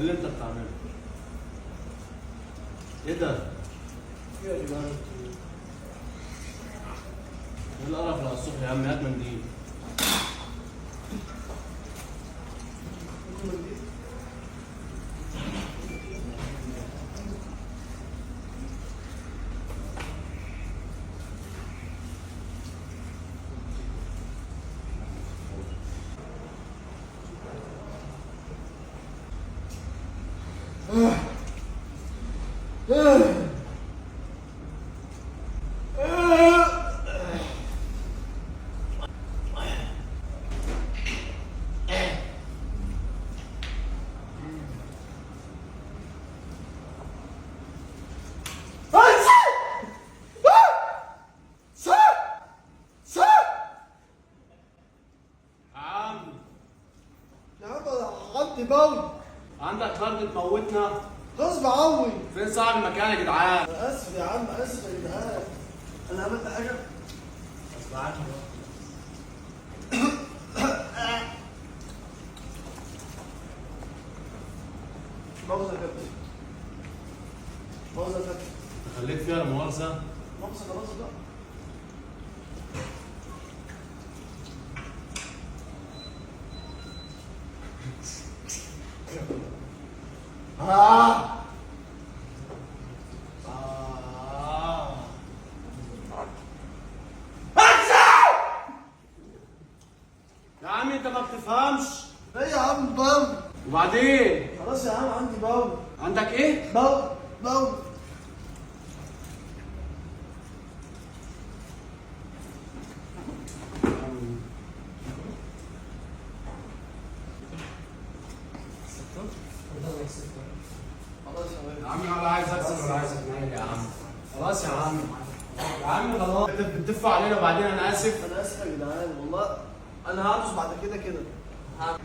اللي انت بتعمله. ايه ده؟ ايه يا جدعان؟ ايه القرف اللي على الصبح يا عم؟ هات منديل. يا عم انا عندي بول. عندك برد تموتنا؟ غصب عني. فين صاحب المكان يا جدعان؟ انا اسف يا عم، اسف يا جدعان. انا عملت حاجه؟ غصب عني. مؤاخذة يا كابتن. مؤاخذة يا كابتن. خليك فيها لا مؤاخذة. مؤاخذة خلاص بقى. آه. يا عم انت ما بتفهمش. ايه يا عم بول؟ وبعدين؟ خلاص يا عم عندي بول. عندك ايه؟ بول. خلاص يا يا عم ولا عايز اكسب ولا عايز اتنين يا عم. خلاص يا عم. يا عم خلاص انت بتدفع علينا وبعدين انا اسف. انا اسف يا جدعان والله. انا هعطس بعد كده كده. آه.